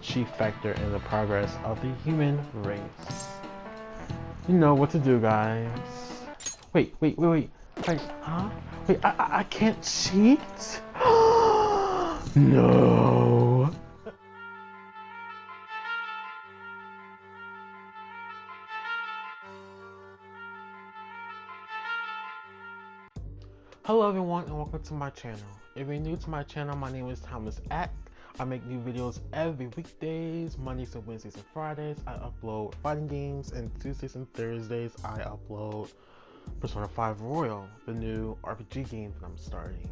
chief factor in the progress of the human race. You know what to do, guys. Wait. Wait, huh? Wait, I can't cheat? No. Hello everyone and welcome to my channel. If you're new to my channel, my name is Thomas Ack. I make new videos every weekdays, Mondays and Wednesdays and Fridays. I upload fighting games, and Tuesdays and Thursdays I upload Persona 5 Royal, the new RPG game that I'm starting.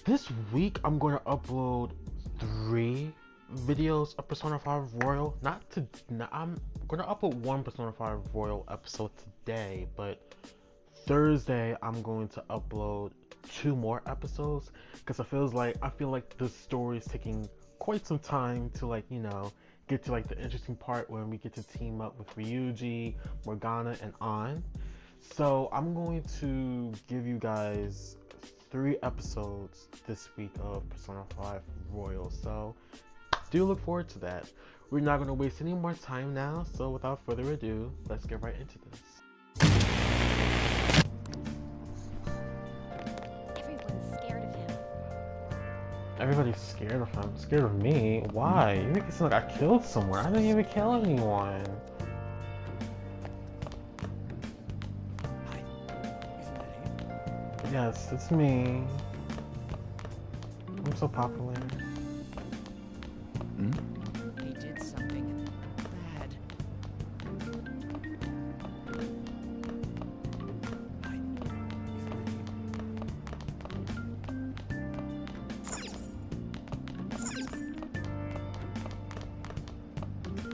This week I'm going to upload 3 videos of Persona 5 Royal. I'm going to upload one Persona 5 Royal episode today, but Thursday I'm going to upload 2 more episodes because I feel like the story is taking quite some time to get to the interesting part when we get to team up with Ryuji, Morgana, and An. So I'm going to give you guys 3 episodes this week of Persona 5 Royal. So do look forward to that. We're not going to waste any more time now, so without further ado, let's get right into this. Everybody's scared of him. Scared of me? Why? You make it sound like I killed someone. I didn't even kill anyone. Hi. Isn't that him? Yes, it's me. I'm so popular. He did something bad. Hi. Isn't that him?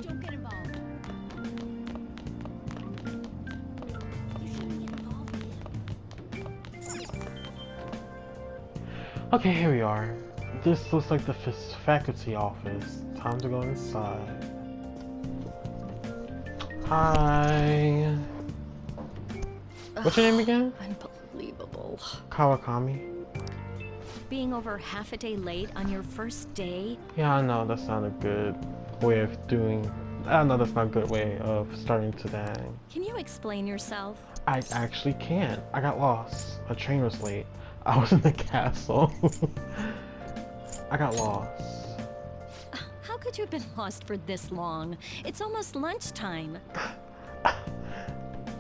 Don't get involved. You shouldn't get involved with him. Okay, here we are. This looks like the faculty office. Time to go inside. Hi. What's your name again? Unbelievable. Kawakami. Being over half a day late on your first day? Yeah, I know that's not a good way of doing. I know that's not a good way of starting today. Can you explain yourself? I actually can't. I got lost. A train was late. I was in the castle. I got lost. How could you have been lost for this long? It's almost lunchtime.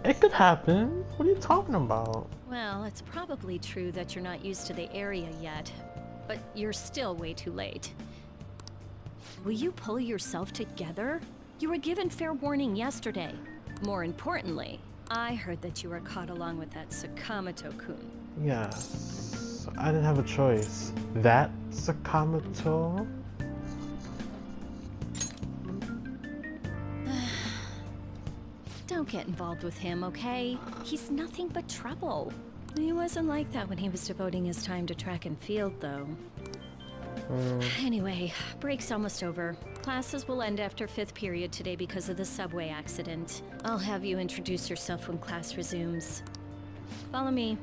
It could happen. What are you talking about? Well, it's probably true that you're not used to the area yet, but you're still way too late. Will you pull yourself together? You were given fair warning yesterday. More importantly, I heard that you were caught along with that Sakamoto-kun. Yes. I didn't have a choice. That Sakamoto? Don't get involved with him, okay? He's nothing but trouble. He wasn't like that when he was devoting his time to track and field, though. Anyway, break's almost over. Classes will end after 5th period today because of the subway accident. I'll have you introduce yourself when class resumes. Follow me.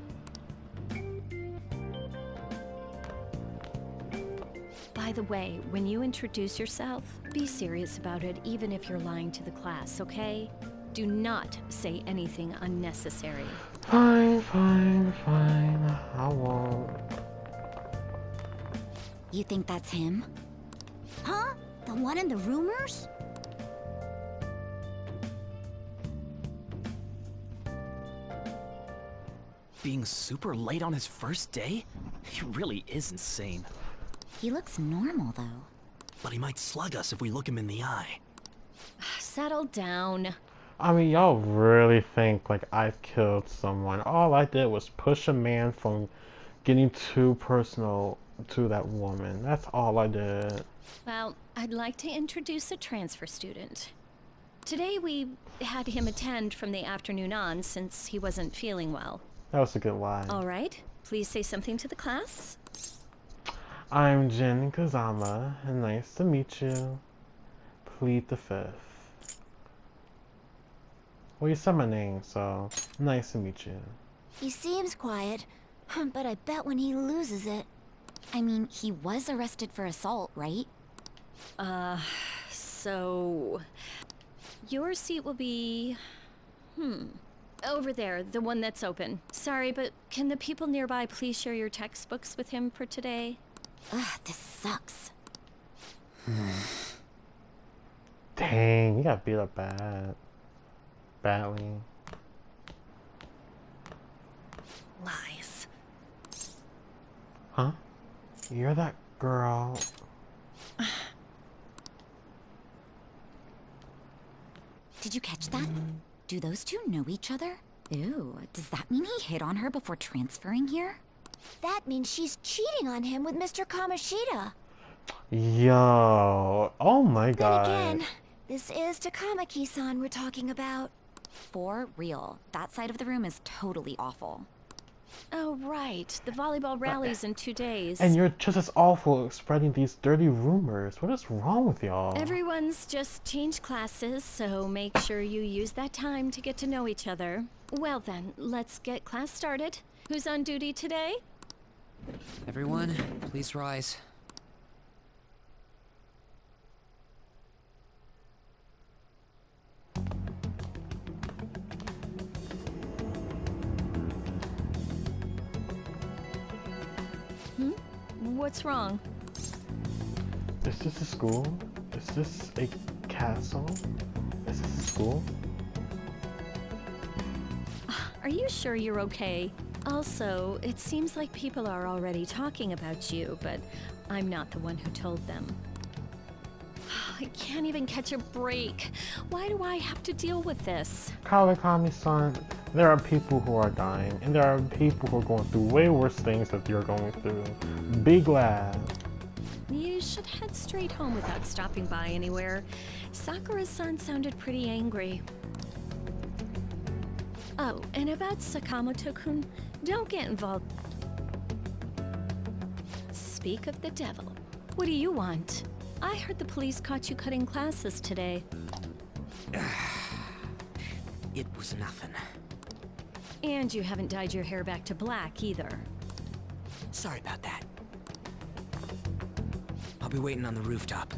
By the way, when you introduce yourself, be serious about it even if you're lying to the class, okay? Do not say anything unnecessary. Fine. I won't. You think that's him? Huh? The one in the rumors? Being super late on his first day? He really is insane. He looks normal, though. But he might slug us if we look him in the eye. Settle down. I mean, y'all really think like I killed someone. All I did was push a man from getting too personal to that woman. That's all I did. Well, I'd like to introduce a transfer student. Today we had him attend from the afternoon on since he wasn't feeling well. That was a good lie. All right, please say something to the class. I'm Jin Kazama, and nice to meet you. Plead the 5th. Well, you said my name, so nice to meet you. He seems quiet, but I bet when he loses it... I mean, he was arrested for assault, right? So... Your seat will be... Over there, the one that's open. Sorry, but can the people nearby please share your textbooks with him for today? Ugh, this sucks. Dang, you got beat up badly. Lies. Huh? You're that girl. Did you catch that? Do those two know each other? Ooh, does that mean he hit on her before transferring here? That means she's cheating on him with Mr. Kamoshida. Yo, oh my god. Then again, this is Takamaki-san we're talking about. For real. That side of the room is totally awful. Oh, right. The volleyball rally's in 2 days. And you're just as awful at spreading these dirty rumors. What is wrong with y'all? Everyone's just changed classes, so make sure you use that time to get to know each other. Well then, let's get class started. Who's on duty today? Everyone, please rise. What's wrong? Is this a school? Is this a castle? Is this a school? Are you sure you're okay? Also, it seems like people are already talking about you, but I'm not the one who told them. I can't even catch a break. Why do I have to deal with this? Kawakami-san, there are people who are dying, and there are people who are going through way worse things that you're going through. Be glad. You should head straight home without stopping by anywhere. Sakura-san sounded pretty angry. Oh, and about Sakamoto-kun, don't get involved. Speak of the devil. What do you want? I heard the police caught you cutting classes today. It was nothing. And you haven't dyed your hair back to black either. Sorry about that. I'll be waiting on the rooftop.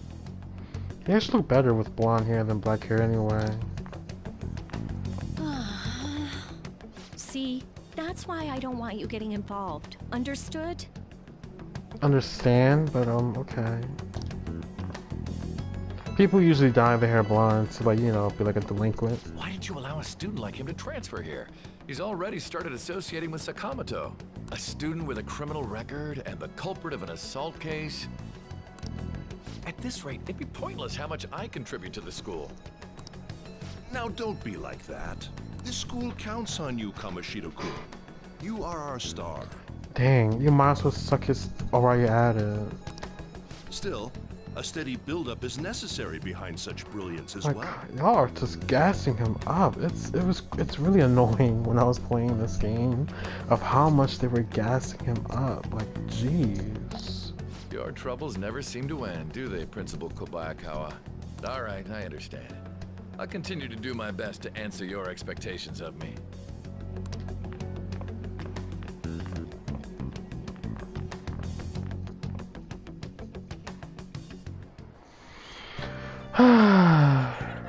You actually look better with blonde hair than black hair anyway. See, that's why I don't want you getting involved. Understood? Understand, but okay. People usually dye their hair blonde to, like, you know, be like a delinquent. Why did you allow a student like him to transfer here? He's already started associating with Sakamoto. A student with a criminal record and the culprit of an assault case. At this rate, it'd be pointless how much I contribute to the school. Now don't be like that. This school counts on you, Kamoshida-kun. You are our star. Dang, you might as well suck his while you're at it. Still, a steady buildup is necessary behind such brilliance as Like, well. y'all are just gassing him up. It's really annoying when I was playing this game of how much they were gassing him up. Like, jeez. Your troubles never seem to end, do they, Principal Kobayakawa? All right, I understand. I'll continue to do my best to answer your expectations of me.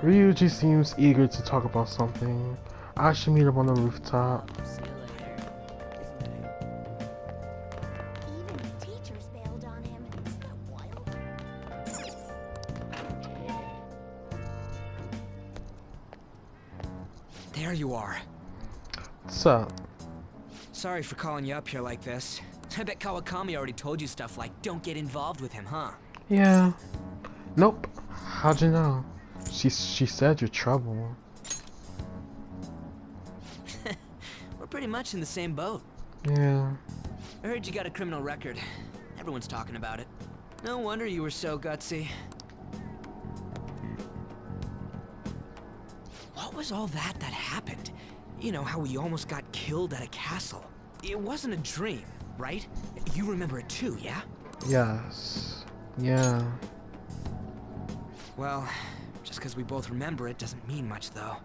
Ryuji seems eager to talk about something. I should meet up on the rooftop. Even the teachers bailed on him. Isn't that wild? There you are. What's up? Sorry for calling you up here like this. I bet Kawakami already told you stuff like, don't get involved with him, huh? Yeah. Nope. How'd you know? She said you're trouble. We're pretty much in the same boat. Yeah. I heard you got a criminal record. Everyone's talking about it. No wonder you were so gutsy. What was all that happened? You know, how we almost got killed at a castle. It wasn't a dream, right? You remember it too, yeah? Yes. Yeah. Well, just because we both remember it doesn't mean much, though.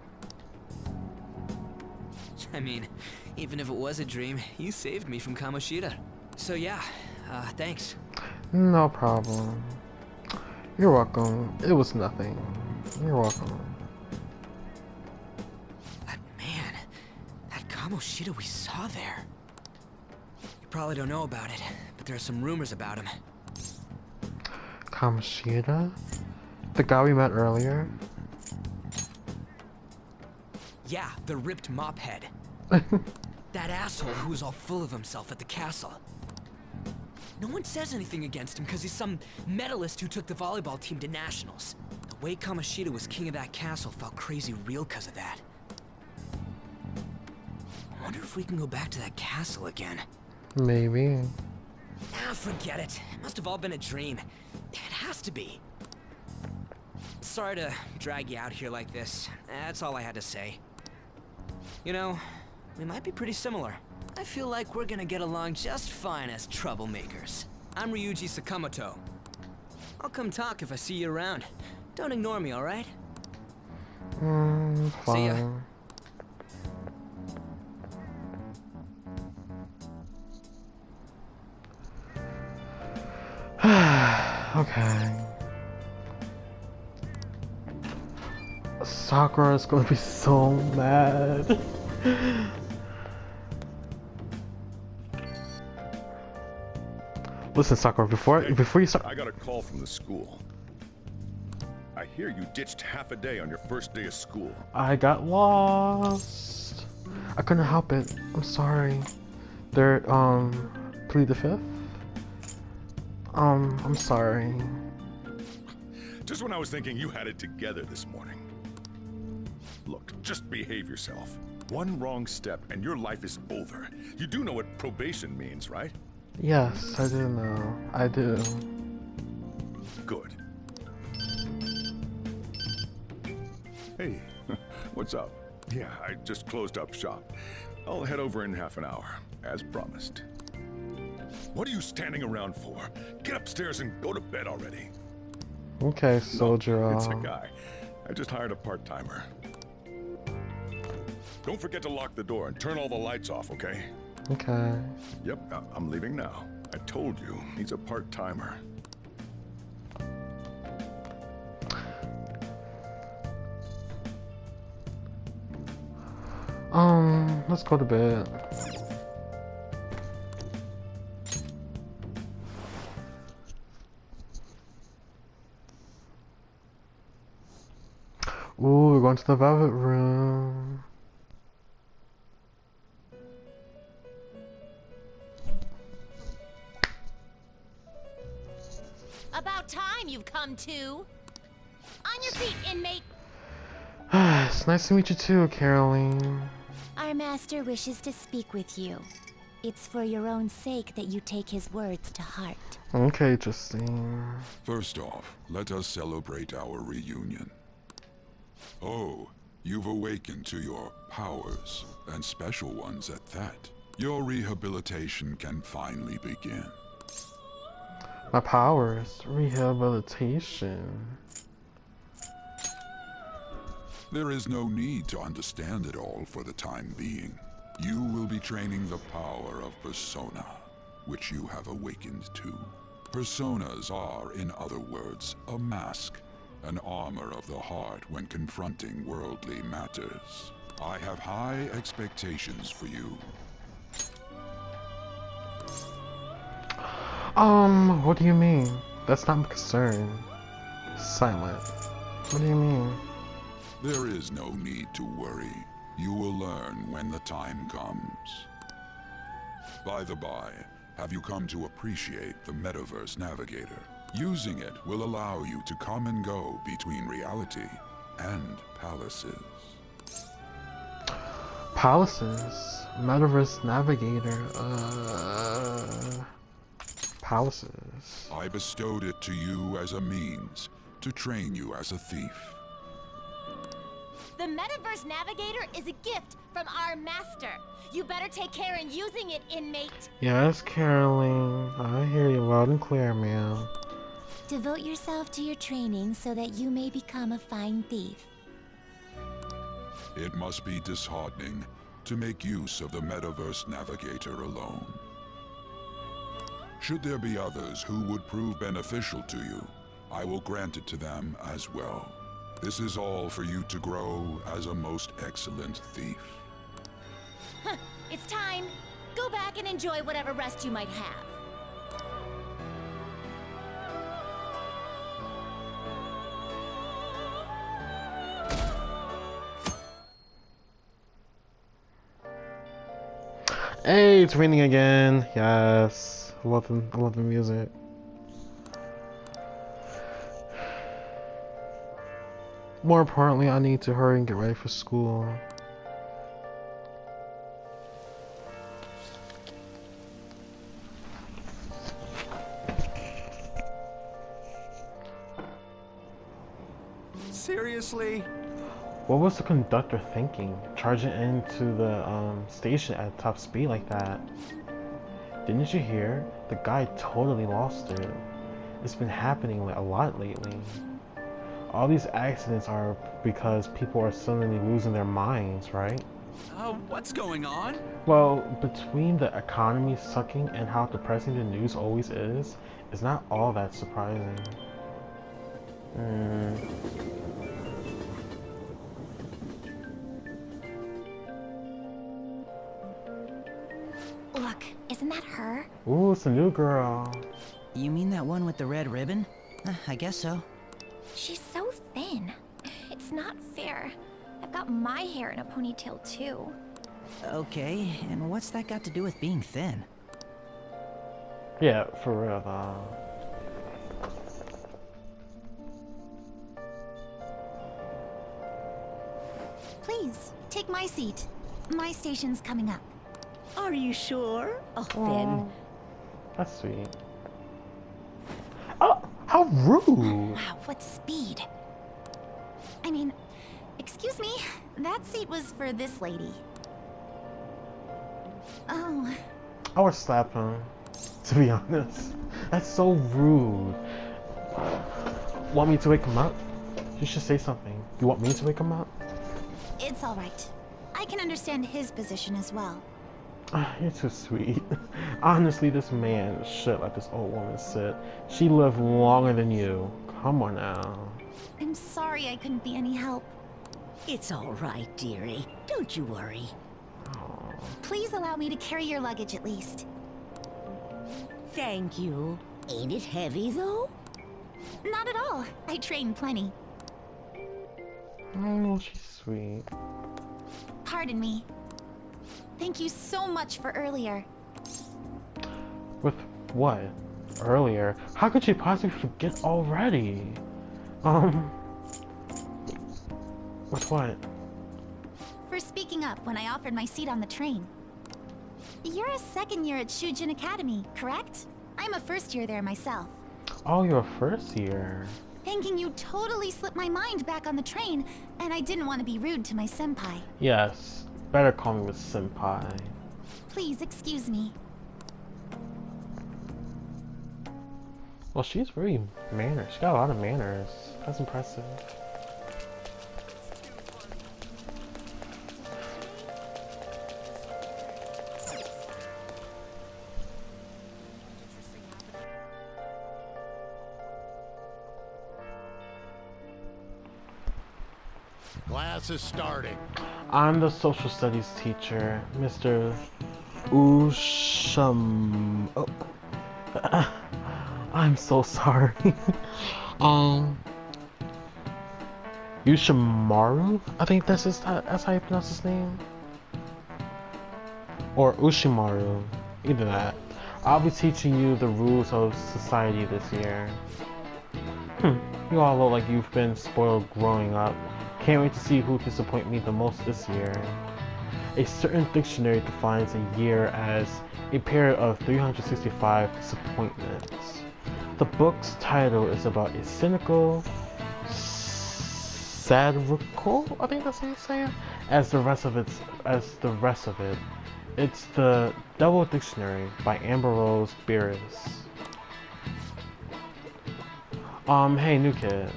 I mean, even if it was a dream, you saved me from Kamoshida. So yeah, Thanks. No problem. You're welcome. It was nothing. You're welcome. But man, that Kamoshida we saw there. You probably don't know about it, but there are some rumors about him. Kamoshida? The guy we met earlier? Yeah, the ripped mop head. That asshole who was all full of himself at the castle. No one says anything against him because he's some medalist who took the volleyball team to nationals. The way Kamoshida was king of that castle felt crazy real because of that. I wonder if we can go back to that castle again. Maybe. Ah, forget it. It must have all been a dream. It has to be. Sorry to drag you out here like this. That's all I had to say. You know, we might be pretty similar. I feel like we're gonna get along just fine as troublemakers. I'm Ryuji Sakamoto. I'll come talk if I see you around. Don't ignore me, alright? Fine. See ya. Okay. Sakura is gonna be so mad. Listen, Sakura, before you start. I got a call from the school. I hear you ditched half a day on your first day of school. I got lost. I couldn't help it. I'm sorry. They're plead the fifth. I'm sorry. Just when I was thinking you had it together this morning. Look, just behave yourself. One wrong step and your life is over. You do know what probation means, right? Yes, I do know. I do. Good. Hey, what's up? Yeah, I just closed up shop. I'll head over in half an hour, as promised. What are you standing around for? Get upstairs and go to bed already. Okay, soldier. No, it's a guy. I just hired a part-timer. Don't forget to lock the door and turn all the lights off, okay? Okay. Yep, I'm leaving now. I told you, he's a part-timer. Let's go to bed. Ooh, we're going to the velvet room. About time you've come to. On your feet, inmate. It's nice to meet you too, Caroline. Our master wishes to speak with you. It's for your own sake that you take his words to heart. Okay, Justine. First off, let us celebrate our reunion. Oh, you've awakened to your powers, and special ones at that. Your rehabilitation can finally begin. My powers. Rehabilitation. There is no need to understand it all for the time being. You will be training the power of persona, which you have awakened to. Personas are, in other words, a mask, an armor of the heart when confronting worldly matters. I have high expectations for you. What do you mean? That's not my concern. Silent. What do you mean? There is no need to worry. You will learn when the time comes. By the by, have you come to appreciate the Metaverse Navigator? Using it will allow you to come and go between reality and palaces. Palaces? Metaverse Navigator, palaces. I bestowed it to you as a means to train you as a thief. The Metaverse Navigator is a gift from our master. You better take care in using it, inmate. Yes, Caroline. I hear you loud and clear, ma'am. Devote yourself to your training so that you may become a fine thief. It must be disheartening to make use of the Metaverse Navigator alone. Should there be others who would prove beneficial to you, I will grant it to them as well. This is all for you to grow as a most excellent thief. It's time. Go back and enjoy whatever rest you might have. Hey, it's raining again. Yes, I love the music. More importantly, I need to hurry and get ready for school. Seriously? What was the conductor thinking? Charging into the station at top speed like that? Didn't you hear? The guy totally lost it. It's been happening a lot lately. All these accidents are because people are suddenly losing their minds, right? What's going on? Well, between the economy sucking and how depressing the news always is, it's not all that surprising. Look, isn't that her? Ooh, it's a new girl. You mean that one with the red ribbon? I guess so. She's so thin. It's not fair. I've got my hair in a ponytail too. Okay, and what's that got to do with being thin? Yeah, for real though. Please, take my seat. My station's coming up. Are you sure? Oh, Finn. Aw, that's sweet. Oh, how rude! Wow, what speed. I mean, excuse me, that seat was for this lady. Oh. I would slap him, to be honest. That's so rude. Want me to wake him up? You should say something. You want me to wake him up? It's all right. I can understand his position as well. You're too sweet. Honestly, this man should let this old woman sit. She lived longer than you. Come on now. I'm sorry I couldn't be any help. It's all right, dearie. Don't you worry. Aw. Please allow me to carry your luggage at least. Thank you. Ain't it heavy, though? Not at all. I train plenty. Oh, she's sweet. Pardon me. Thank you so much for earlier. With what? Earlier? How could she possibly forget already? With what? For speaking up when I offered my seat on the train. You're a second year at Shujin Academy, correct? I'm a first year there myself. Oh, you're a first year. Thinking you totally slipped my mind back on the train, and I didn't want to be rude to my senpai. Yes. Better call me with senpai. Please excuse me. Well, she's very mannered. She got a lot of manners. That's impressive. Class is starting. I'm the social studies teacher, Mr. Usham. Oh. I'm so sorry. Yushimaru? I think that's how you pronounce his name. Or Ushimaru. Either that. I'll be teaching you the rules of society this year. You all look like you've been spoiled growing up. Can't wait to see who disappoint me the most this year. A certain dictionary defines a year as a period of 365 disappointments. The book's title is about a cynical, satirical, I think that's how you say it, as the rest of it. It's the Devil Dictionary by Ambrose Bierce. Hey, new kid.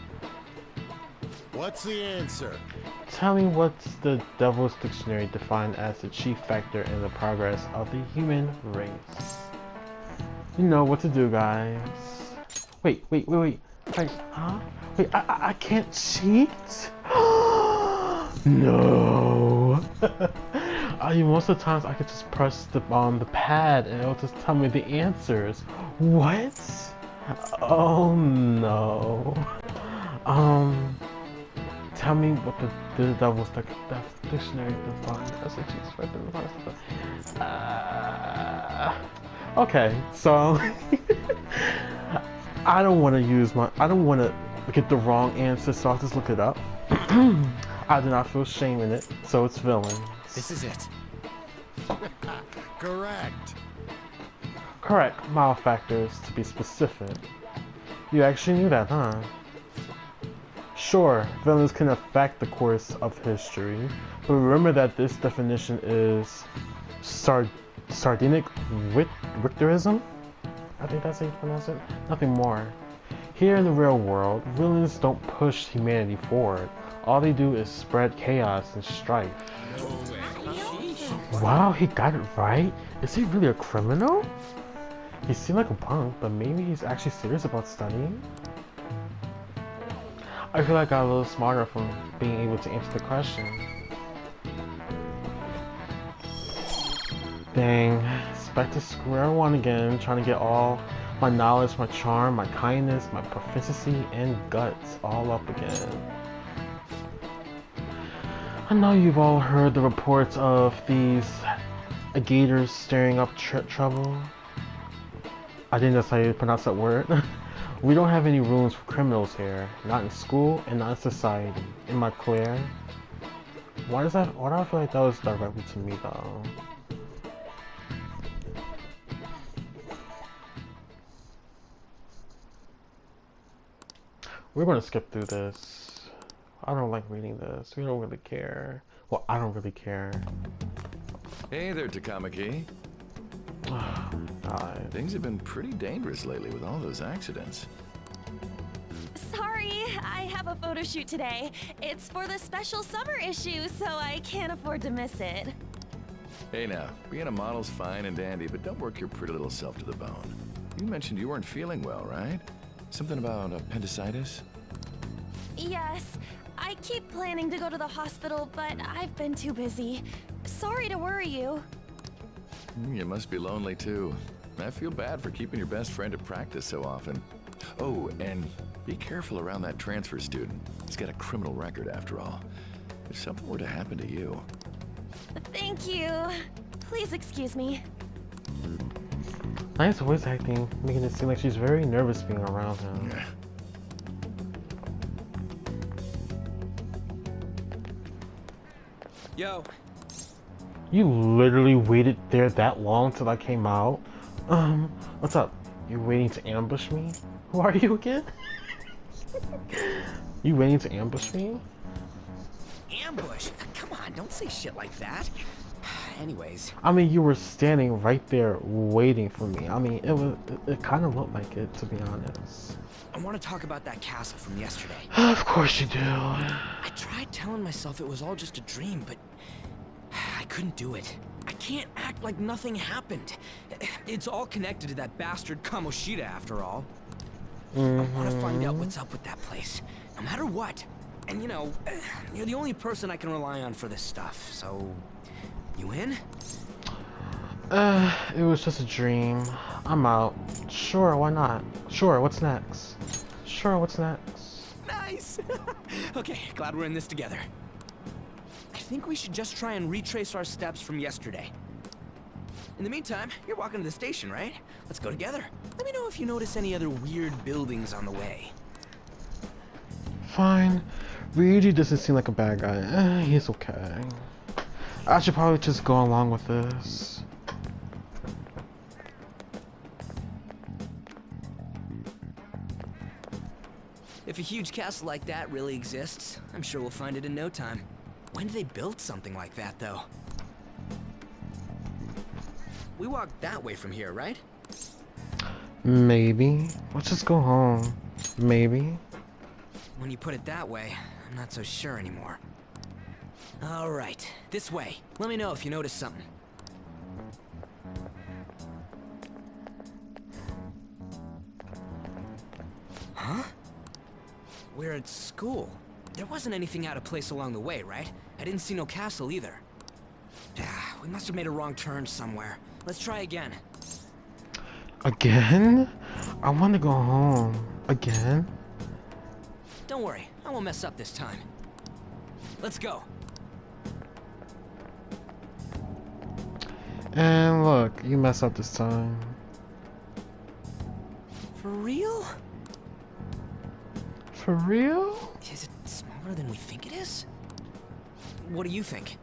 What's the answer? Tell me what's the Devil's Dictionary defined as the chief factor in the progress of the human race? You know what to do, guys. Wait. Wait, huh? Wait, I can't cheat? No. Most of the times I could just press the pad and it'll just tell me the answers. What? Oh no. Tell me what the devil's dictionary defines as a cheat spread. Okay, so I don't want to get the wrong answer, so I'll just look it up. I do not feel shame in it, so it's villain. This is it. Correct. Correct, malefactors to be specific. You actually knew that, huh? Sure, villains can affect the course of history, but remember that this definition is sardinic Richterism? I think that's how you pronounce it. Nothing more. Here in the real world, villains don't push humanity forward. All they do is spread chaos and strife. Wow, he got it right? Is he really a criminal? He seemed like a punk, but maybe he's actually serious about studying? I feel like I got a little smarter from being able to answer the question. Dang, it's back to square one again, trying to get all my knowledge, my charm, my kindness, my proficiency, and guts all up again. I know you've all heard the reports of these gators stirring up trouble. I think that's how you pronounce that word. We don't have any rooms for criminals here. Not in school and not in society. Am I clear? Why do I feel like that was directly to me though? We're gonna skip through this. I don't like reading this. We don't really care. Well, I don't really care. Hey there, Takamaki. God. Things have been pretty dangerous lately with all those accidents. Sorry, I have a photo shoot today. It's for the special summer issue, so I can't afford to miss it. Hey now, being a model's fine and dandy, but don't work your pretty little self to the bone. You mentioned you weren't feeling well, right? Something about appendicitis? Yes, I keep planning to go to the hospital, but I've been too busy. Sorry to worry you. You must be lonely too. I feel bad for keeping your best friend at practice so often. Oh, and be careful around that transfer student. He's got a criminal record after all. If something were to happen to you... Thank you. Please excuse me. Nice voice acting, making it seem like she's very nervous being around him. Yo. You literally waited there that long till I came out? What's up? You waiting to ambush me? Who are you again? You waiting to ambush me? Ambush? Come on, don't say shit like that. Anyways. I mean, you were standing right there waiting for me. I mean, it kind of looked like it, to be honest. I want to talk about that castle from yesterday. Of course you do. I tried telling myself it was all just a dream, but I couldn't do it. I can't act like nothing happened. It's all connected to that bastard Kamoshida after all. I want to find out what's up with that place, no matter what. And you know, you're the only person I can rely on for this stuff, so... You in? It was just a dream. I'm out. Sure, why not? Sure, what's next? Sure, what's next? Nice! Okay, glad we're in this together. I think we should just try and retrace our steps from yesterday. In the meantime, you're walking to the station, right? Let's go together. Let me know if you notice any other weird buildings on the way. Fine. Ryuji doesn't seem like a bad guy. He's okay. I should probably just go along with this. If a huge castle like that really exists, I'm sure we'll find it in no time. When did they build something like that, though? We walked that way from here, right? Maybe. Let's just go home. Maybe. When you put it that way, I'm not so sure anymore. All right, this way. Let me know if you notice something. We're at school. There wasn't anything out of place along the way, right? I didn't see no castle either. We must have made a wrong turn somewhere. Let's try again. Again? I want to go home. Again? Don't worry, I won't mess up this time. Let's go. And look, you mess up this time. For real? For real? Is it smaller than we think it is? What do you think?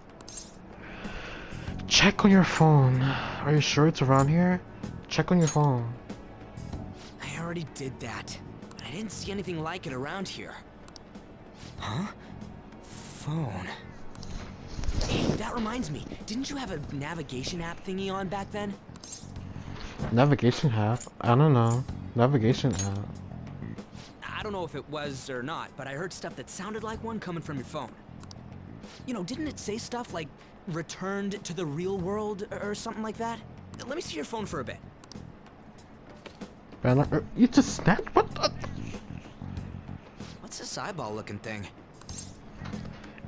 Check on your phone. Are you sure it's around here? Check on your phone. I already did that. But I didn't see anything like it around here. Huh? Phone. Hey, that reminds me. Didn't you have a navigation app thingy on back then? Navigation app? I don't know. Navigation app. I don't know if it was or not, but I heard stuff that sounded like one coming from your phone. You know, didn't it say stuff like returned to the real world or something like that? Let me see your phone for a bit. Man, you just snapped? What the? What's this eyeball looking thing?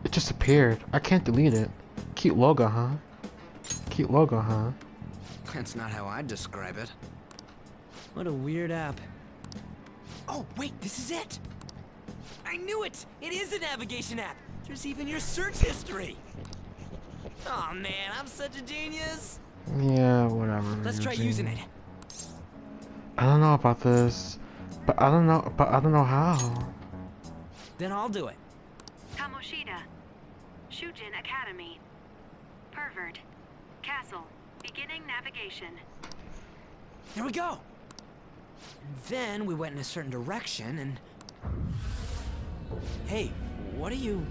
It just appeared. I can't delete it. Cute logo, huh? Cute logo, huh? That's not how I'd describe it. What a weird app. Oh, wait, this is it! I knew it! It is a navigation app! There's even your search history! Oh man, I'm such a genius! Yeah, whatever. Let's try using it. I don't know about this, but I don't know how. Then I'll do it. Kamoshida. Shujin Academy. Pervert. Castle. Beginning navigation. Here we go! And then we went in a certain direction and... Hey, what are you...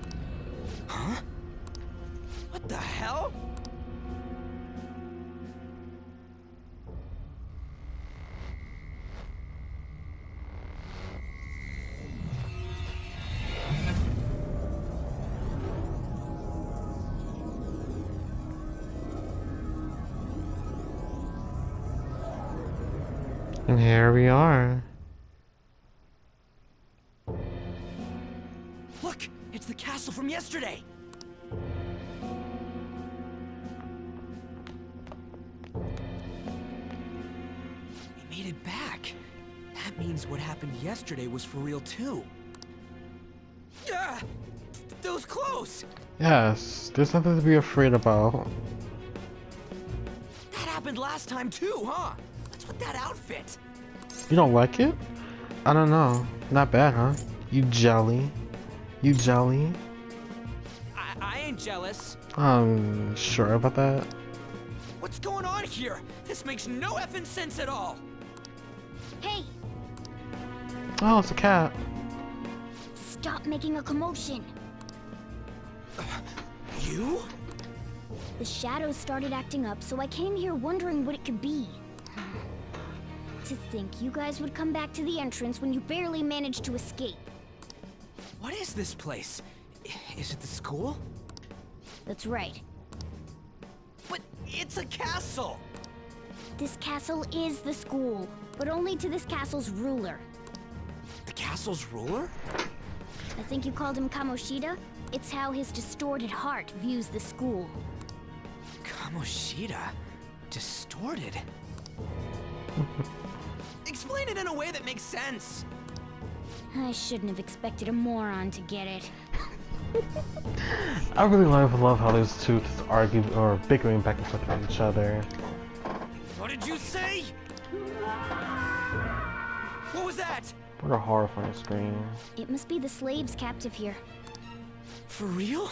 Huh? What the hell? And here we are. Look! It's the castle from yesterday! We made it back. That means what happened yesterday was for real too. Ah! Those clothes! Yes, there's nothing to be afraid about. That happened last time too, huh? What's with that outfit? You don't like it? I don't know. Not bad, huh? You jelly. You jelly. I ain't jealous. Sure about that? What's going on here? This makes no effing sense at all. Hey, Oh, it's a cat. stop making a commotion. You? The shadows started acting up, so I came here wondering what it could be. To think you guys would come back to the entrance when you barely managed to escape. What is this place? Is it the school? That's right. But it's a castle! This castle is the school, but only to this castle's ruler. The castle's ruler? I think you called him Kamoshida? It's how his distorted heart views the school. Kamoshida? Distorted? Explain it in a way that makes sense! I shouldn't have expected a moron to get it. I really love how those two just argue or bickering back and forth with each other. What did you say? What was that? What a horrifying scream. It must be the slaves captive here. For real?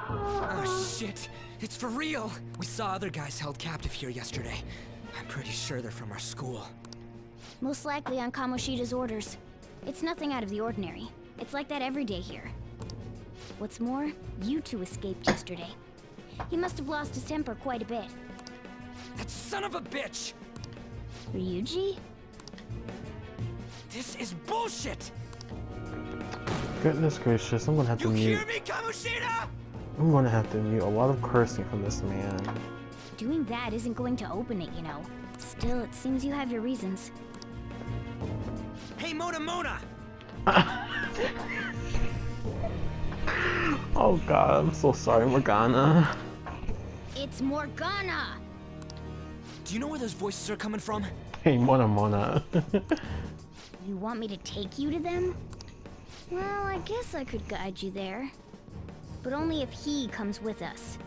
Oh shit, it's for real! We saw other guys held captive here yesterday. I'm pretty sure they're from our school. Most likely on Kamoshida's orders. It's nothing out of the ordinary. It's like that every day here. What's more, you two escaped yesterday. He must have lost his temper quite a bit. That son of a bitch! Ryuji? This is bullshit! Goodness gracious, I'm gonna have to You mute. hear me, Kamoshida? I'm gonna have to mute a lot of cursing from this man. Doing that isn't going to open it, you know. Still, it seems you have your reasons. Hey, Mona Mona! Oh god, I'm so sorry, Morgana. It's Morgana! Do you know where those voices are coming from? Hey, Mona. You want me to take you to them? Well, I guess I could guide you there. But only if he comes with us.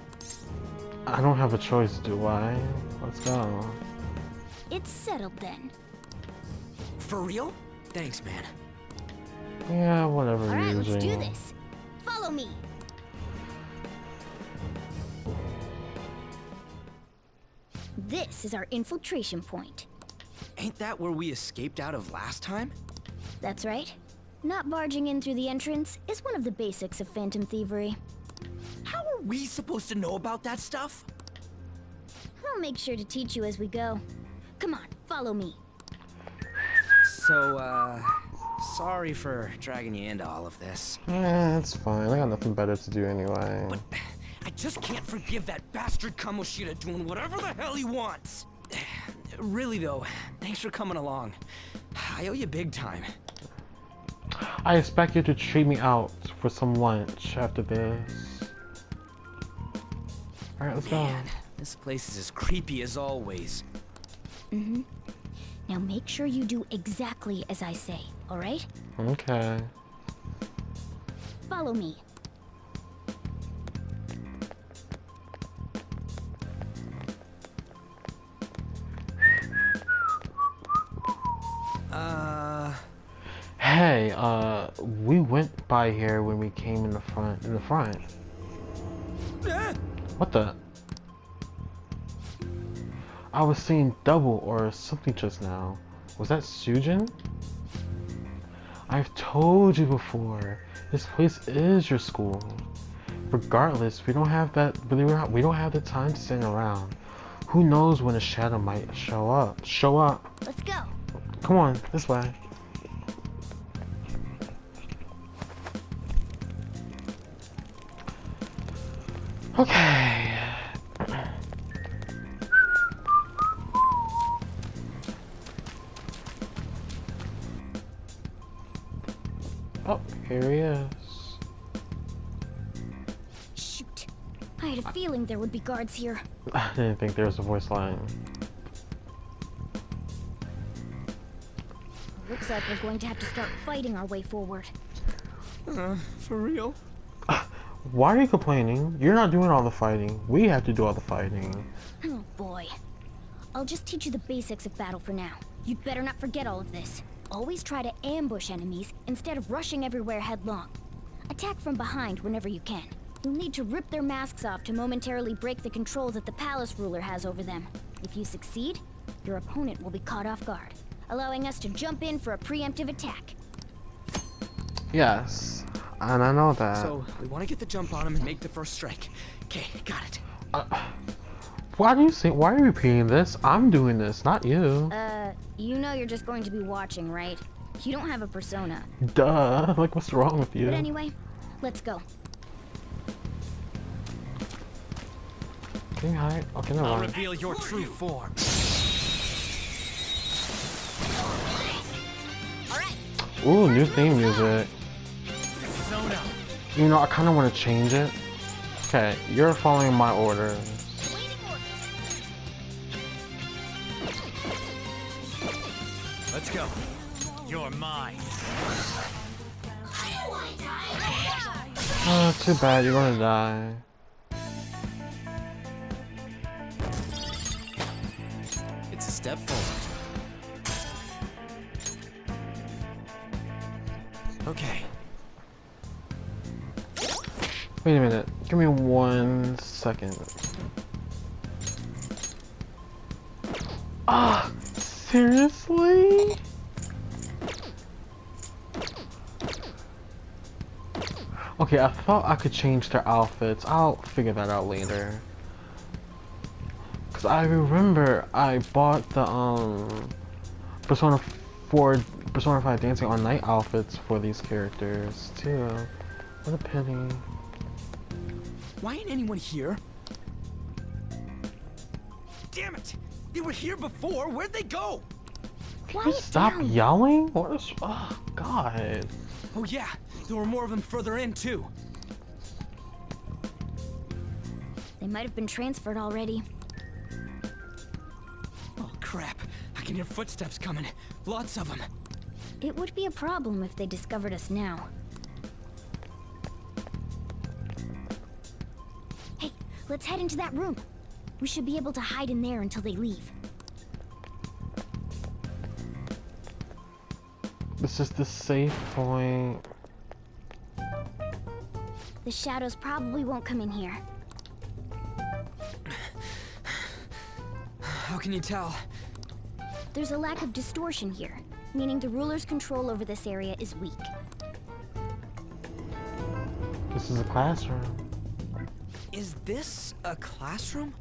I don't have a choice, do I? Let's go. It's settled then. For real? Thanks, man. Yeah, whatever. Alright, let's Eugene. do this. Follow me. This is our infiltration point. Ain't that where we escaped out of last time? That's right. Not barging in through the entrance is one of the basics of phantom thievery. How are we supposed to know about that stuff? I'll make sure to teach you as we go. Come on, follow me. So, sorry for dragging you into all of this. Yeah, it's fine. I got nothing better to do anyway. But I just can't forgive that bastard Kamoshida doing whatever the hell he wants. Really though, thanks for coming along. I owe you big time. I expect you to treat me out for some lunch after this. Alright, let's Man, this place is as creepy as always. Mm-hmm. Now make sure you do exactly as I say, alright? Okay. Follow me. Hey, we went by here when we came in the front. What the? I was seeing double or something just now. Was that Sujin? I've told you before, this place is your school. Regardless, we don't have we don't have the time to stand around. Who knows when a shadow might show up? Let's go. Come on, this way. Okay. Oh, here he is. Shoot. I had a feeling there would be guards here. I didn't think there was a voice line. Looks like we're going to have to start fighting our way forward. For real? Why are you complaining? You're not doing all the fighting. We have to do all the fighting. Oh boy. I'll just teach you the basics of battle for now. You'd better not forget all of this. Always try to ambush enemies instead of rushing everywhere headlong. Attack from behind whenever you can. You'll need to rip their masks off to momentarily break the control that the palace ruler has over them. If you succeed, your opponent will be caught off guard, allowing us to jump in for a preemptive attack. Yes, and I know that. So, we want to get the jump on him and make the first strike. Okay, got it. Why are you repeating this? I'm doing this, not you. You know you're just going to be watching, right? You don't have a persona. Duh, like what's wrong with you? But anyway, let's go. Can you hide? Okay, never I'll mind. reveal your true form. Ooh, new theme music. You know, I kind of want to change it. Okay, you're following my orders. Let's go. You're mine. Oh, too bad, you're gonna die. It's a step forward. Okay. Wait a minute, give me 1 second. Ah, seriously? Okay, I thought I could change their outfits. I'll figure that out later. Cause I remember I bought the Persona 4, Persona 5 Dancing on Night outfits for these characters too. What a pity. Why ain't anyone here? Damn it! They were here before. Where'd they go? Can you stop yelling? What is? Oh God. Oh yeah, there were more of them further in too. They might have been transferred already. Oh crap, I can hear footsteps coming. Lots of them. It would be a problem if they discovered us now. Hey, let's head into that room. We should be able to hide in there until they leave. This is the safe point. The shadows probably won't come in here. How can you tell? There's a lack of distortion here, meaning the ruler's control over this area is weak. This is a classroom. Is this a classroom?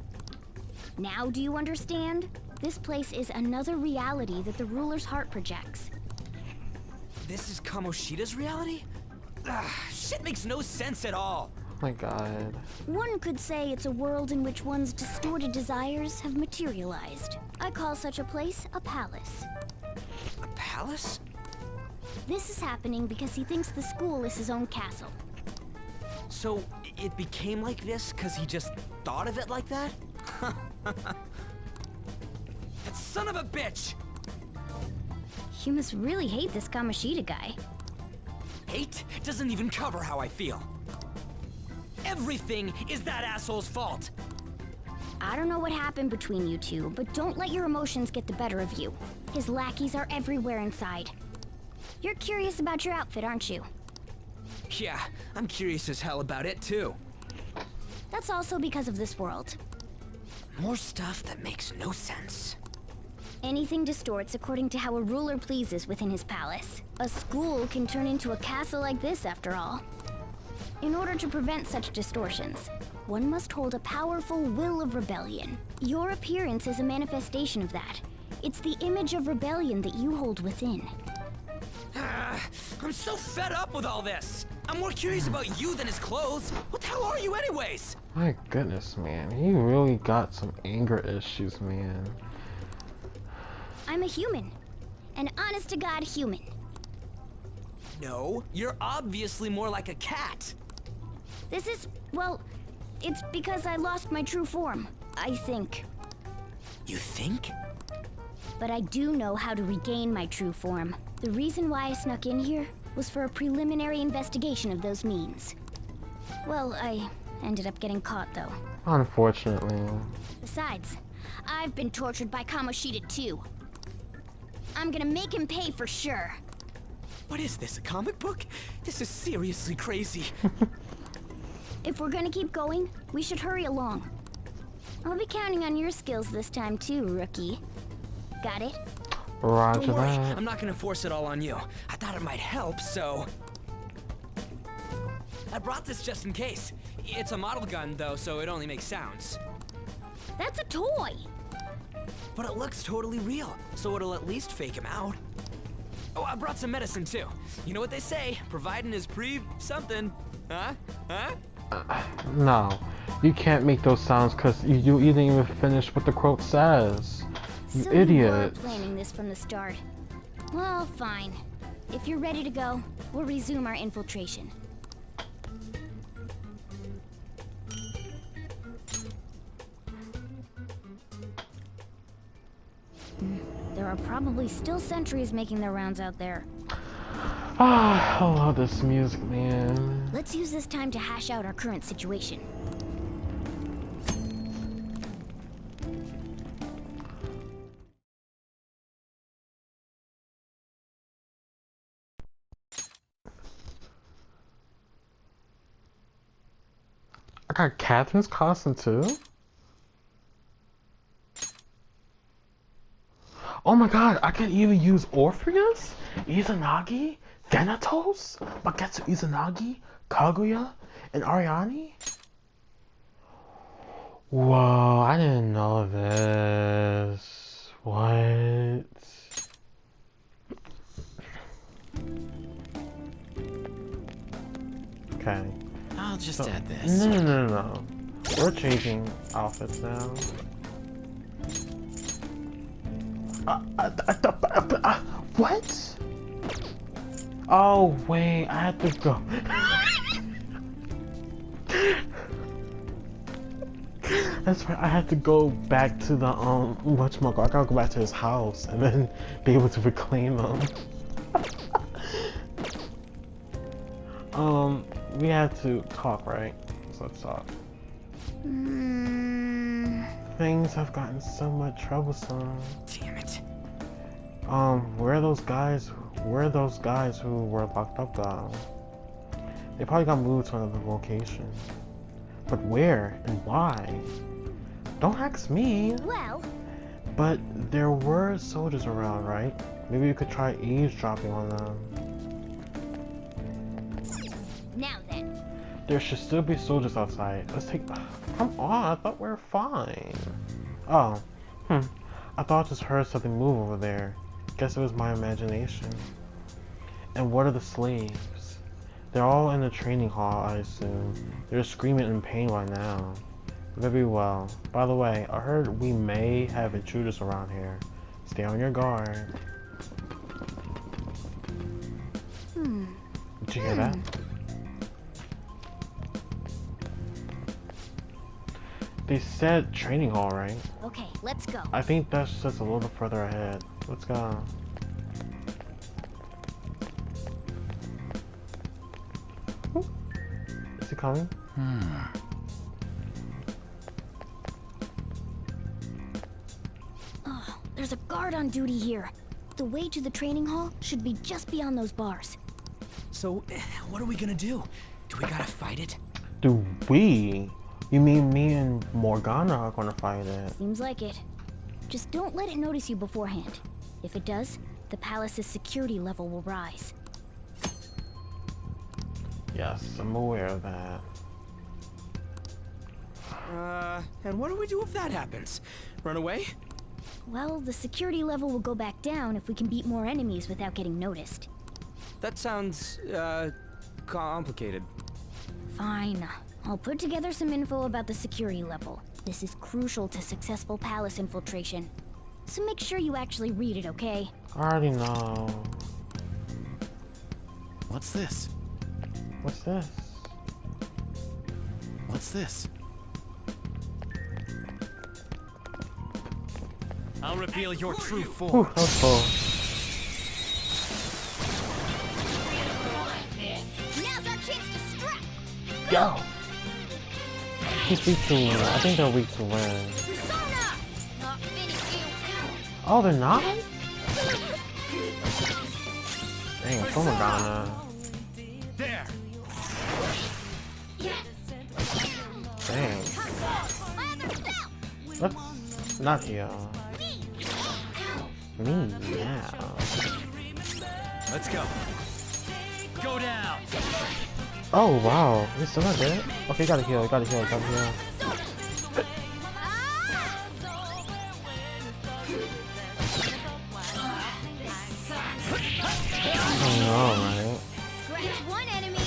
Now do you understand? This place is another reality that the ruler's heart projects. This is Kamoshida's reality? Shit makes no sense at all. Oh my God. One could say it's a world in which one's distorted desires have materialized. I call such a place a palace. A palace? This is happening because he thinks the school is his own castle. So it became like this because he just thought of it like that? That son of a bitch! You must really hate this Kamoshida guy. Hate doesn't even cover how I feel. Everything is that asshole's fault. I don't know what happened between you two, but don't let your emotions get the better of you. His lackeys are everywhere inside. You're curious about your outfit, aren't you? Yeah, I'm curious as hell about it too. That's also because of this world. More stuff that makes no sense. Anything distorts according to how a ruler pleases within his palace. A school can turn into a castle like this, after all. In order to prevent such distortions, one must hold a powerful will of rebellion. Your appearance is a manifestation of that. It's the image of rebellion that you hold within. I'm so fed up with all this. I'm more curious about you than his clothes. What the hell are you anyways? My goodness, man. He really got some anger issues, man. I'm a human. An honest-to-God human. No, you're obviously more like a cat. This is, well, it's because I lost my true form, I think. You think? But I do know how to regain my true form. The reason why I snuck in here was for a preliminary investigation of those means. Well, I ended up getting caught, though. Unfortunately. Besides, I've been tortured by Kamoshida too. I'm gonna make him pay for sure. What is this, a comic book? This is seriously crazy. If we're gonna keep going, we should hurry along. I'll be counting on your skills this time too, rookie. Got it? Roger Don't worry, that. I'm not gonna force it all on you. I thought it might help, so... I brought this just in case. It's a model gun, though, so it only makes sounds. That's a toy! But it looks totally real, so it'll at least fake him out. Oh, I brought some medicine, too. You know what they say, providing is something. Huh? Huh? No, you can't make those sounds because you didn't even finish what the quote says. You So idiot. you were planning this from the start. Well, fine. If you're ready to go, we'll resume our infiltration. There are probably still sentries making their rounds out there. Ah, I love this music, man. Let's use this time to hash out our current situation. I got Catherine's costume too. Oh my god, I can even use Orpheus, Izanagi, Thanatos, Bagetsu Izanagi, Kaguya, and Ariane? Whoa, I didn't know this. What? Okay. I'll just So, add this. No. We're changing outfits now. What? Oh wait, I had to go. That's right. I had to go back to the whatchamacallit. I gotta go back to his house and then be able to reclaim them. We had to talk, right? So let's talk. Things have gotten so much troublesome. Damn it. Where are those guys who were locked up though? They probably got moved to another location. But where and why? Don't ask me. Well, But there were soldiers around, right? Maybe you could try eavesdropping on them. now then. There should still be soldiers outside. Let's take... Come on, I thought we were fine. Oh, I thought I just heard something move over there. Guess it was my imagination. And what are the slaves? They're all in the training hall, I assume. They're screaming in pain right now. Very well. By the way, I heard we may have intruders around here. Stay on your guard. Did you hear that? They said training hall, right? Okay, let's go. I think that's just a little further ahead. Let's go. Is he coming? Oh, there's a guard on duty here. The way to the training hall should be just beyond those bars. So, what are we gonna do? Do we gotta fight it? Do we? You mean me and Morgana are gonna fight it? Seems like it. Just don't let it notice you beforehand. If it does, the palace's security level will rise. Yes, I'm aware of that. And what do we do if that happens? Run away? Well, the security level will go back down if we can beat more enemies without getting noticed. That sounds, complicated. Fine. I'll put together some info about the security level. This is crucial to successful palace infiltration. So make sure you actually read it, okay? I already know. What's this? What's this? What's this? I'll reveal your true form. Whew, that was cool. Now's our chance to strike! Go! He's weak to win. I think they're weak to win. Persona! Not finish you! Oh, they're not? Dang, poor Morgana. There. Dang. Let's not here. Me, yeah. Let's go. Go down. Oh wow, he's still not dead? Okay, gotta heal, gotta heal, gotta heal. Oh no, right? Scratch one enemy!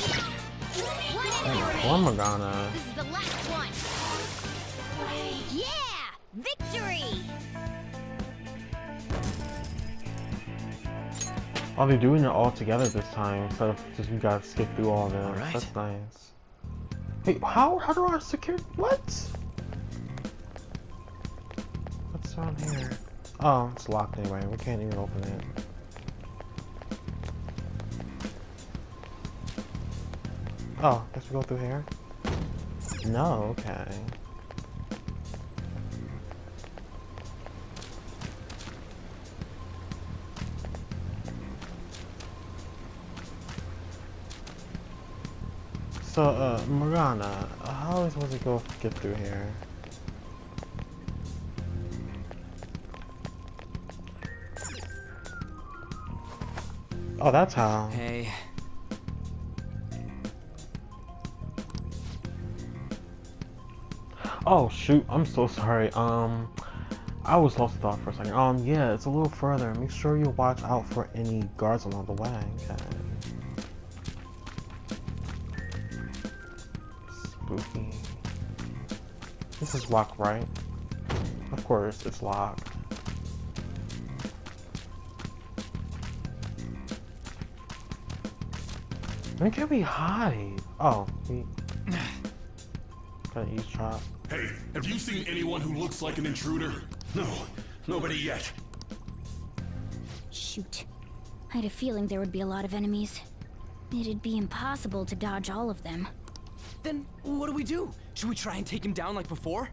One enemy! Poor Morgana. This is the last one! Yeah! Victory! Oh, they're doing it all together this time instead of just you gotta skip through all of them. All right. That's nice. Wait, how do I secure what? What's on here? Oh, it's locked anyway. We can't even open it. Oh, guess we go through here? No, okay. So, Morgana, how are we supposed to get through here? Oh, that's how. Hey. Oh shoot, I'm so sorry. I was lost in thought for a second. Yeah, it's a little further. Make sure you watch out for any guards along the way. Okay. Spooky. This is locked, right? Of course, it's locked. When can we hide? Oh, we gotta eavesdrop. Hey, have you seen anyone who looks like an intruder? No, nobody yet. Shoot. I had a feeling there would be a lot of enemies. It'd be impossible to dodge all of them. Then what do we do? Should we try and take him down like before?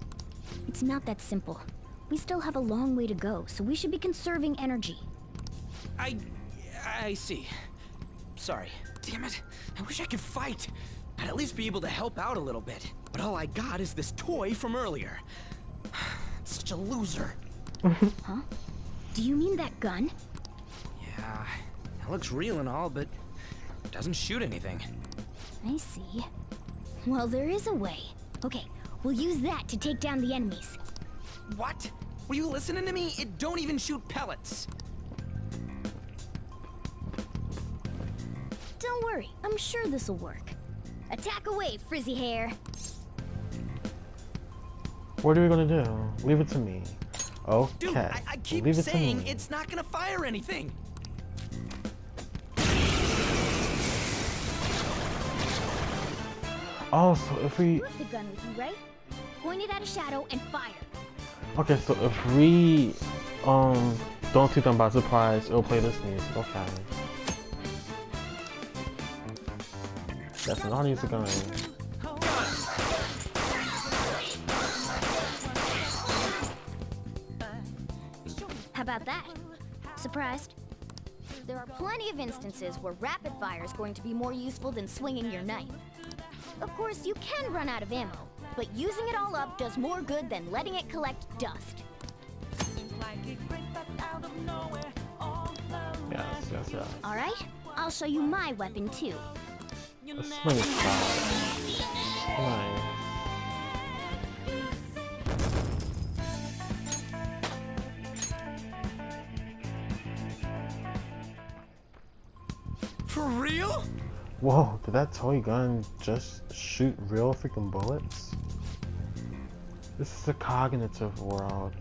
It's not that simple. We still have a long way to go, so we should be conserving energy. I see. Sorry. Damn it. I wish I could fight. I'd at least be able to help out a little bit. But all I got is this toy from earlier. Such a loser. Huh? Do you mean that gun? Yeah, it looks real and all, but it doesn't shoot anything. I see. Well, there is a way. Okay, we'll use that to take down the enemies. What? Were you listening to me? It don't even shoot pellets. Don't worry, I'm sure this'll work. Attack away, frizzy hair. What are we gonna do? Leave it to me. Okay. Dude, I keep Leave it to saying me. it's not gonna fire anything. Oh, so if we... You have the gun with you, right? Point it at a shadow and fire. Okay, so if we don't take them by surprise, it'll play this music. Okay. That's not easy gun. How about that? Surprised? There are plenty of instances where rapid fire is going to be more useful than swinging your knife. Of course, you can run out of ammo, but using it all up does more good than letting it collect dust. Yes. All right, I'll show you my weapon too. The swing style. Nice. For real? Whoa, did that toy gun just shoot real freaking bullets? This is a cognitive world.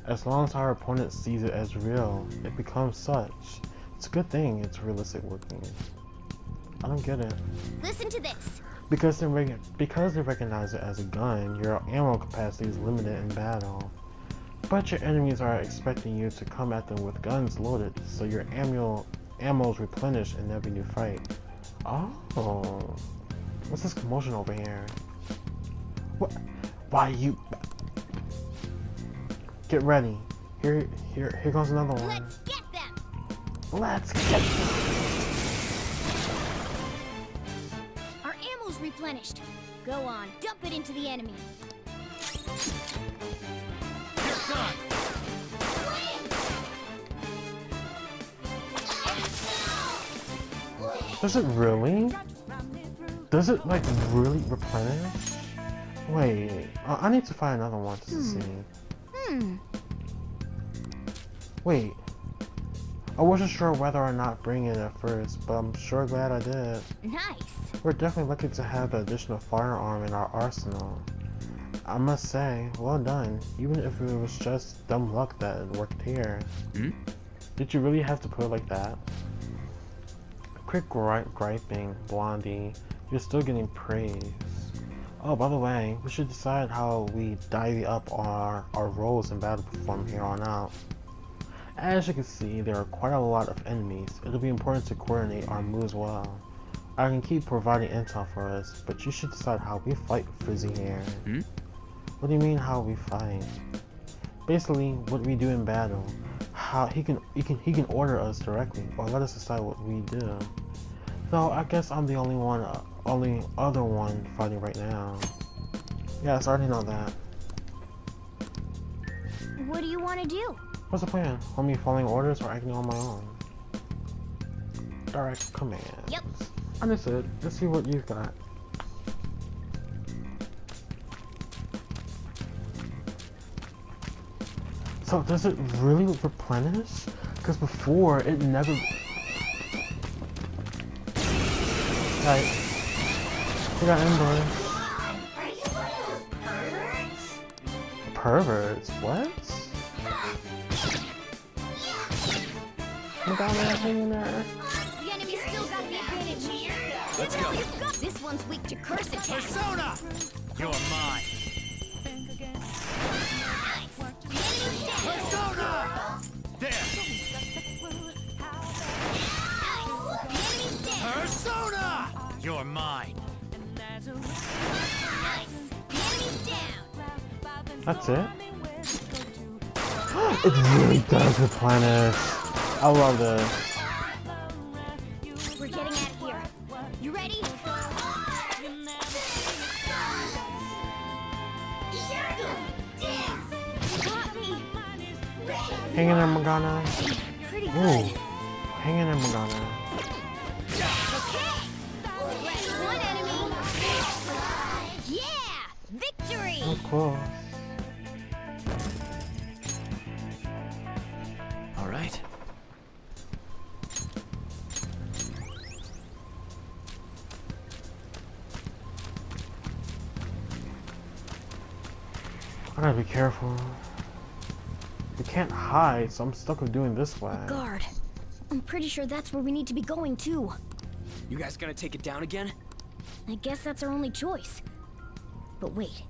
As long as our opponent sees it as real, it becomes such. It's a good thing it's realistic looking. I don't get it. Listen to this. Because they recognize it as a gun, your ammo capacity is limited in battle. But your enemies are expecting you to come at them with guns loaded, so your ammo's replenished in every new fight. Oh, what's this commotion over here? What? Why you? Get ready. Here comes another one. Let's get them. Let's get them. Our ammo's replenished. Go on, dump it into the enemy. You're done. Does it really? Does it like really replenish? Wait, I need to find another one to see. Wait, I wasn't sure whether or not bring it at first, but I'm sure glad I did. Nice. We're definitely lucky to have the additional firearm in our arsenal. I must say, well done, even if it was just dumb luck that it worked here. Did you really have to put it like that? Quick griping, Blondie. You're still getting praise. Oh, by the way, we should decide how we divvy up our roles in battle from here on out. As you can see, there are quite a lot of enemies. It'll be important to coordinate our moves well. I can keep providing intel for us, but you should decide how we fight Frizzy here. What do you mean how we fight? Basically, what we do in battle. How he can order us directly, or let us decide what we do. Though I guess I'm the only other one fighting right now. Yes, I already know that. What do you want to do? What's the plan? Want me following orders or acting on my own? Direct command. Yep. Understood. Let's see what you've got. So does it really replenish? Because before it never. Right. We got indoors. Perverts? What? We got everything in there. The enemy still got the advantage. Let's go. This one's weak to curse attacks. Persona! You're mine. Persona! There. Persona! You're mine. That's it? It really does replenish. I love this. We're getting out of here. You ready? Got me. Hang in there, Morgana. Pretty Ooh. good. Hang in there, Morgana. One enemy. Yeah! Victory! Oh, cool. All right. I gotta be careful. We can't hide, so I'm stuck with doing this way. Guard. I'm pretty sure that's where we need to be going too. You guys gonna take it down again? I guess that's our only choice. But wait,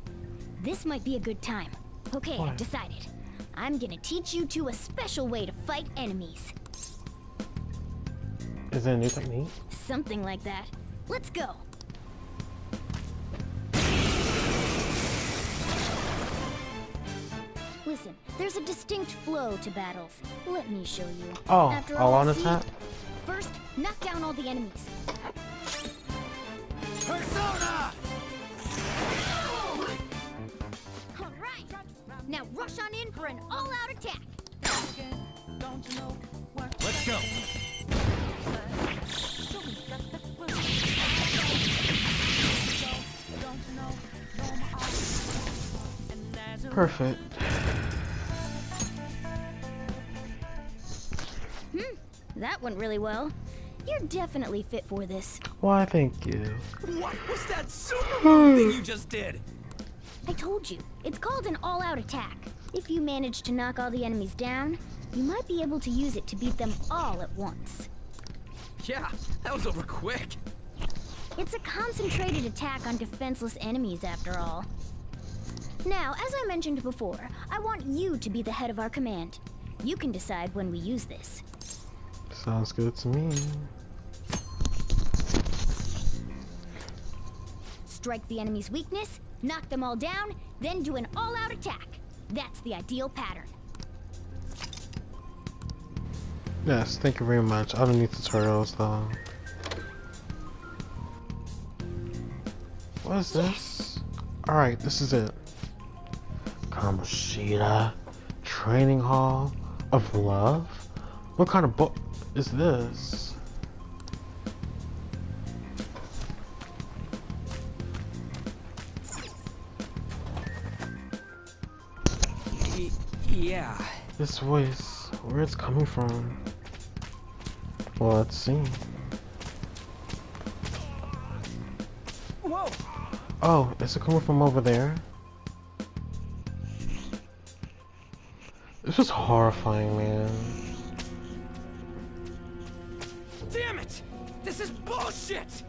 this might be a good time. Okay, I've decided. I'm gonna teach you two a special way to fight enemies. Is it a new technique? Something like that. Let's go. Listen, there's a distinct flow to battles. Let me show you. Oh, After all on see? attack? First, knock down all the enemies. Persona! Alright! Now rush on in for an all-out attack! Let's go. Perfect. That went really well. You're definitely fit for this. Why, thank you. What was that super move thing you just did? I told you, it's called an all-out attack. If you manage to knock all the enemies down, you might be able to use it to beat them all at once. Yeah, that was over quick. It's a concentrated attack on defenseless enemies, after all. Now, as I mentioned before, I want you to be the head of our command. You can decide when we use this. Sounds good to me. Strike the enemy's weakness, knock them all down, then do an all-out attack. That's the ideal pattern. Yes, thank you very much. I don't need tutorials though. What is this? Alright, this is it. Kamoshida Training Hall of Love? What kind of book is this? Yeah. This voice, where it's coming from? Well, let's see. Whoa! Oh, is it coming from over there? This is horrifying, man. Damn it! This is bullshit!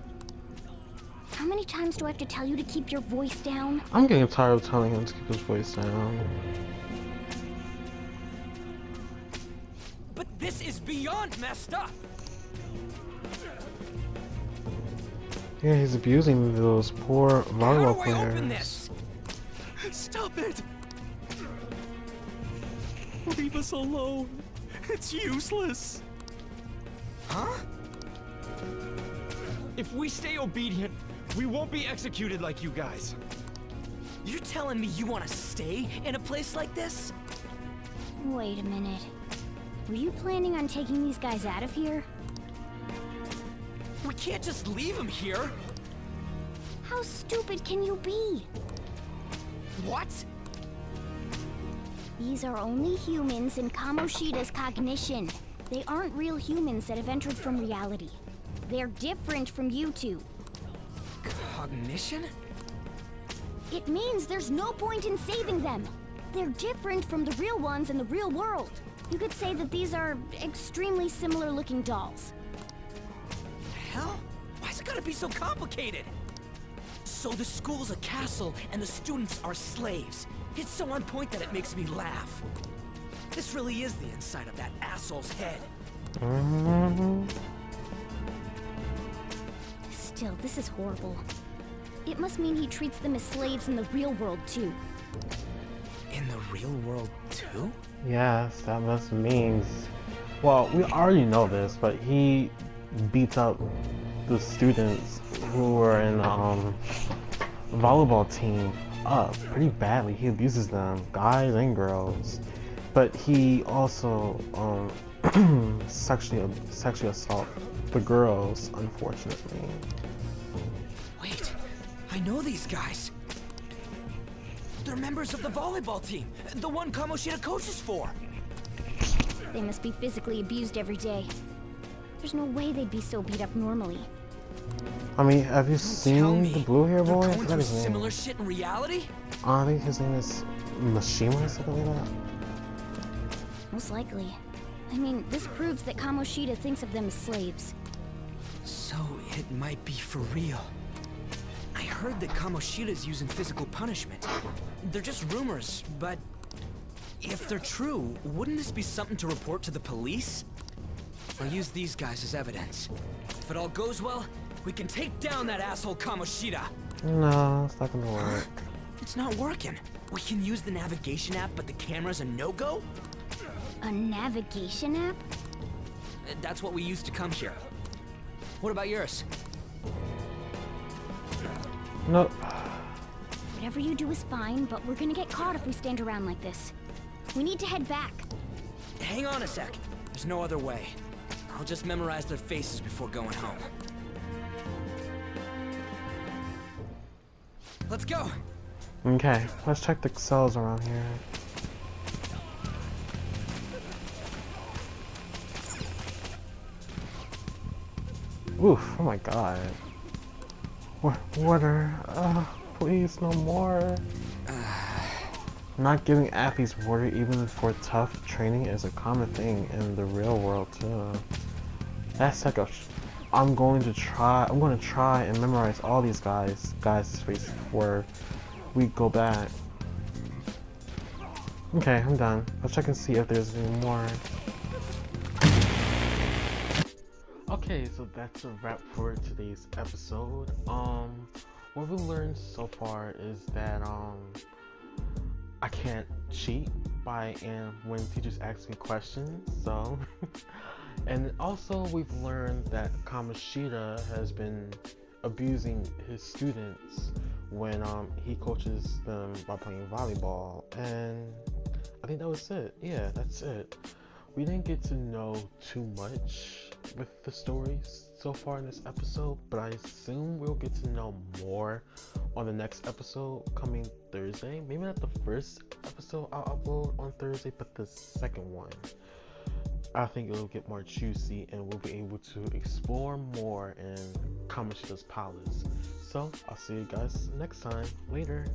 How many times do I have to tell you to keep your voice down? I'm getting tired of telling him to keep his voice down. But this is beyond messed up! Yeah, he's abusing those poor volleyball How do I open players. this? Stop it! Leave us alone. It's useless. Huh? If we stay obedient, we won't be executed like you guys. You're telling me you want to stay in a place like this? Wait a minute. Were you planning on taking these guys out of here? We can't just leave them here. How stupid can you be? What? These are only humans in Kamoshida's cognition. They aren't real humans that have entered from reality. They're different from you two. Cognition? It means there's no point in saving them. They're different from the real ones in the real world. You could say that these are extremely similar looking dolls. Hell? Why's it gotta gotta be so complicated? So the school's a castle and the students are slaves. It's so on point that it makes me laugh. This really is the inside of that asshole's head. Still, this is horrible. It must mean he treats them as slaves in the real world, too. In the real world, too? Yes, that must means. Well, we already know this, but he beats up the students who were in the volleyball team up pretty badly. He abuses them, guys and girls. But he also sexually assault the girls, unfortunately. Wait, I know these guys. They're members of the volleyball team, the one Kamoshida coaches for. They must be physically abused every day. There's no way they'd be so beat up normally. I mean, have you seen the blue hair boy? They're going through similar shit in reality? I think his name is Mashima or something like that. Most likely. I mean, this proves that Kamoshida thinks of them as slaves. So it might be for real. I heard that Kamoshida's using physical punishment. They're just rumors, but if they're true, wouldn't this be something to report to the police? I'll use these guys as evidence. If it all goes well, we can take down that asshole Kamoshida. No, it's not gonna work. It's not working. We can use the navigation app, but the camera's a no-go? A navigation app? That's what we used to come here. What about yours? Nope. Whatever you do is fine, but we're gonna get caught if we stand around like this. We need to head back. Hang on a sec. There's no other way. I'll just memorize their faces before going home. Let's go! Okay, let's check the cells around here. Oof, oh my god. Water, please, no more. Not giving Appies water even for tough training is a common thing in the real world too. That's like I'm going to try and memorize all these guys' faces before we go back. Okay, I'm done. Let's check and see if there's any more. Okay, so that's a wrap for today's episode. What we learned so far is that I can't cheat when teachers ask me questions, so and also we've learned that Kamoshida has been abusing his students when he coaches them by playing volleyball, and I think that was it. Yeah, that's it. We didn't get to know too much with the stories so far in this episode, but I assume we'll get to know more on the next episode coming Thursday. Maybe not the first episode I'll upload on Thursday, but the second one. I think it'll get more juicy and we'll be able to explore more in Kamoshida's palace. So I'll see you guys next time. Later.